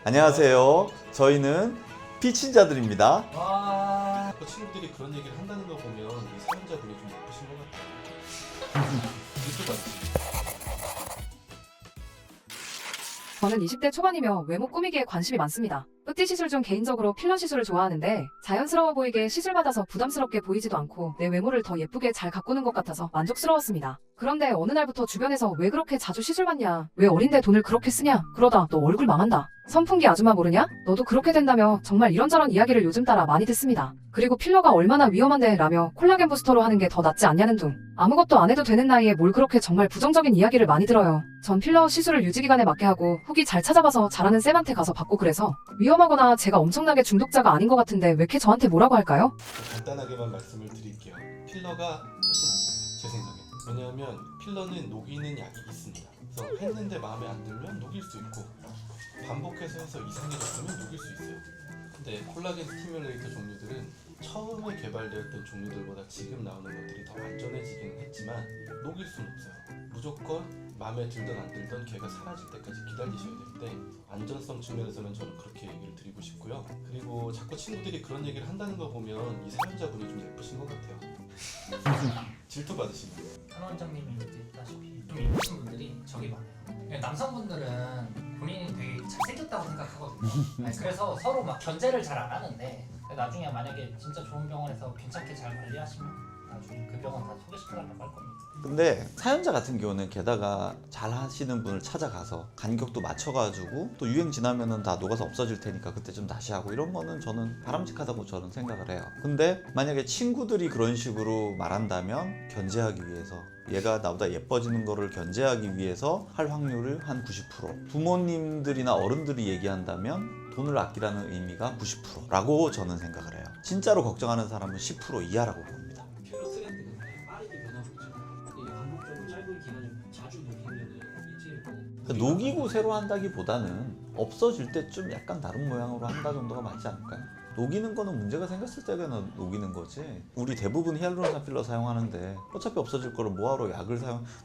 안녕하세요. 저희는 피친자들입니다. 와, 친구들이 그런 얘기를 한다는 거 보면 이 사연자분이 좀 예쁘신 것 같아요. 유튜브 같지? 저는 20대 초반이며 외모 꾸미기에 관심이 많습니다. 뿌띠 시술 중 개인적으로 필러 시술을 좋아하는데 자연스러워 보이게 시술받아서 부담스럽게 보이지도 않고 내 외모를 더 예쁘게 잘 가꾸는 것 같아서 만족스러웠습니다. 그런데 어느 날부터 주변에서 왜 그렇게 자주 시술받냐? 왜 어린데 돈을 그렇게 쓰냐? 그러다 너 얼굴 망한다. 선풍기 아줌마 모르냐? 너도 그렇게 된다며 정말 이런저런 이야기를 요즘 따라 많이 듣습니다. 그리고 필러가 얼마나 위험한데 라며 콜라겐 부스터로 하는 게 더 낫지 않냐는 둥. 아무것도 안 해도 되는 나이에 뭘 그렇게 정말 부정적인 이야기를 많이 들어요. 전 필러 시술을 유지기간에 맞게 하고 후기 잘 찾아봐서 잘하는 쌤한테 가서 받고 그래서 위험하거나 제가 엄청나게 중독자가 아닌 것 같은데 왜 이렇게 저한테 뭐라고 할까요? 간단하게만 말씀을 드릴게요. 필러가 훨씬 안전해요. 제 생각에. 왜냐하면 필러는 녹이는 약이 있습니다. 그래서 했는데 마음에 안 들면 녹일 수 있고 반복해서 해서 이상해졌으면 녹일 수 있어요. 근데 콜라겐 스티뮬레이터 종류들은 처음에 개발되었던 종류들보다 지금 나오는 것들이 더 안전해지기는 했지만 녹일 수는 없어요. 무조건 마음에 들던 안 들던 걔가 사라질 때까지 기다리셔야 되는데 안전성 측면에서는 저는 그렇게 얘기를 드리고 싶고요. 그리고 자꾸 친구들이 그런 얘기를 한다는 거 보면 이 사연자분이 좀 예쁘신 것 같아요. 질투 받으시나요? 한 원장님이 얘기했다시피 좀 이쁘신 분들이 저기 많아요. 남성분들은 본인이 되게 잘생겼다고 생각하거든요. 그래서 서로 막 견제를 잘 안 하는데 나중에 만약에 진짜 좋은 병원에서 괜찮게 잘 관리하시면 나중에 그 병원 다 소개시켜달라고 할 겁니다. 근데 사연자 같은 경우는 게다가 잘 하시는 분을 찾아가서 간격도 맞춰가지고 또 유행 지나면은 다 녹아서 없어질 테니까 그때 좀 다시 하고 이런 거는 저는 바람직하다고 저는 생각을 해요. 근데 만약에 친구들이 그런 식으로 말한다면 견제하기 위해서 얘가 나보다 예뻐지는 거를 견제하기 위해서 할 확률을 한 90%, 부모님들이나 어른들이 얘기한다면 돈을 아끼라는 의미가 90%라고 저는 생각을 해요. 진짜로 걱정하는 사람은 10% 이하라고 봅니다. 필러 트렌드가 빠르게 변하고 있잖아요. 이게 반복적으로 짧은 기간에 자주 녹이면은 이제 뭐 녹이고 새로 한다기보다는 없어질 때쯤 약간 다른 모양으로 한다 정도가 맞지 않을까요? 녹이는 거는 문제가 생겼을 때나 녹이는 거지. 우리 대부분 히알루론산 필러 사용하는데 어차피 없어질 거를 뭐하러 약을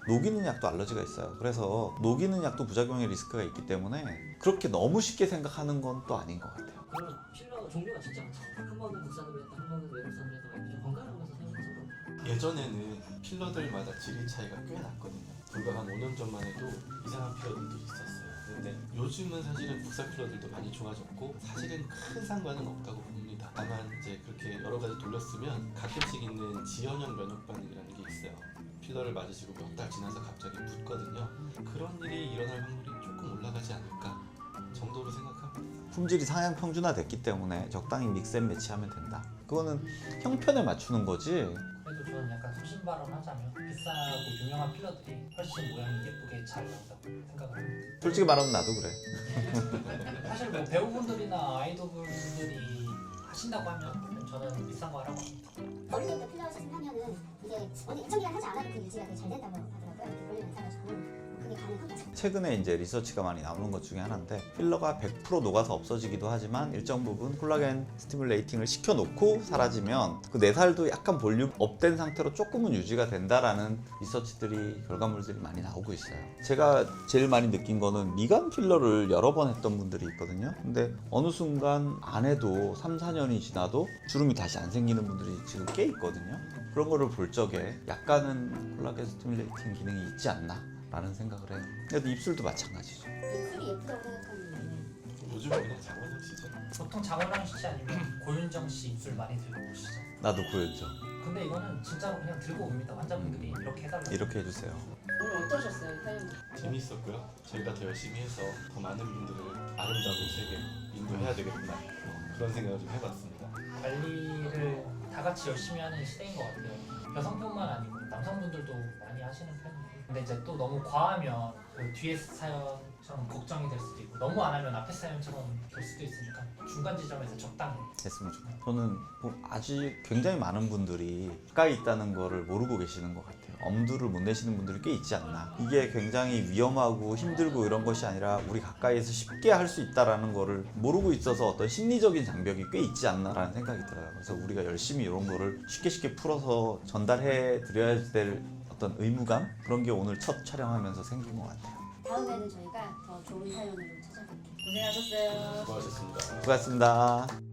녹이는 약도 알러지가 있어요. 그래서 녹이는 약도 부작용의 리스크가 있기 때문에 그렇게 너무 쉽게 생각하는 건 또 아닌 것 같아요. 그런 필러 종류가 진짜 많죠. 한 번은 국산으로 했다, 한 번은 외국산으로 했다, 좀 번갈아가면서 사용해서 예전에는 필러들마다 질의 차이가 꽤 났거든요. 불과 한 5년 전만 해도 이상한 필러들도 있었어요. 근데 요즘은 사실은 국산 필러들도 많이 좋아졌고 사실은 큰 상관은 없다고 봅니다. 다만 이제 그렇게 여러 가지 돌렸으면 가끔씩 있는 지연형 면역 반응이라는 게 있어요. 필러를 맞으시고 몇 달 지나서 갑자기 붓거든요. 그런 일이 일어날 확률이 조금 올라가지 않을까 정도로 생각합니다. 품질이 상향 평준화됐기 때문에 적당히 믹스앤 매치하면 된다. 그거는 형편에 맞추는 거지. 그래도 저는 약간 소신 발언하자면 비싸고 유명한 필러들이 훨씬 모양이 예쁘게 잘 나온다고 생각을 합니다. 솔직히 말하면 나도 그래. 사실 뭐 배우분들이나 아이돌분들이 하신다고 하면 저는 비싼 거 하라고 합니다. 어릴 때부터 필러 시술하면은 이게 어디 일정 기간 하지 않아도 그 유지가 되게 잘 된다고 하더라고요. 이렇게 볼륨 인상가지고는 그게 가능하겠죠. 최근에 이제 리서치가 많이 나오는 것 중에 하나인데 필러가 100% 녹아서 없어지기도 하지만 일정 부분 콜라겐 스티뮬레이팅을 시켜놓고 사라지면 그 내 살도 약간 볼륨 업된 상태로 조금은 유지가 된다라는 리서치들이 결과물들이 많이 나오고 있어요. 제가 제일 많이 느낀 거는 미간 필러를 여러 번 했던 분들이 있거든요. 근데 어느 순간 안 해도 3, 4년이 지나도 주름이 다시 안 생기는 분들이 지금 꽤 있거든요. 그런 거를 볼 적에 약간은 콜라겐 스티뮬레이팅 기능이 있지 않나 라는 생각을 해요. 근데 입술도 마찬가지죠. 입술이 예쁘다고 생각하는 요즘은 그냥 장원영 씨죠. 보통 장원영 씨 아니면 고윤정 씨 입술 많이 들고 오시죠. 나도 보였죠. 근데 이거는 진짜로 그냥 들고 옵니다. 환자분들이 이렇게 해달라고. 이렇게 해주세요. 오늘 어떠셨어요, 사연? 재밌었고요. 저희가 더 열심히 해서 더 많은 분들을 아름다운 세계 인도해야 되겠구나 그런 생각을 좀 해봤습니다. 관리를 다 같이 열심히 하는 시대인 것 같아요. 여성뿐만 아니고 남성분들도 많이 하시는 편이고 근데 이제 또 너무 과하면 그 뒤에 사연처럼 걱정이 될 수도 있고 너무 안 하면 앞에 사연처럼 될 수도 있으니까 중간 지점에서 적당히 됐으면 좋겠어요. 저는 아직 굉장히 많은 분들이 가까이 있다는 거를 모르고 계시는 것 같아요. 엄두를 못 내시는 분들이 꽤 있지 않나. 이게 굉장히 위험하고 힘들고 이런 것이 아니라 우리 가까이에서 쉽게 할 수 있다는 거를 모르고 있어서 어떤 심리적인 장벽이 꽤 있지 않나라는 생각이 들어요. 그래서 우리가 열심히 이런 거를 쉽게 풀어서 전달해 드려야 될 어떤 의무감? 그런 게 오늘 첫 촬영하면서 생긴 것 같아요. 다음에는 저희가 더 좋은 사연으로 찾아갈게요. 고생하셨어요. 수고하셨습니다. 수고하셨습니다.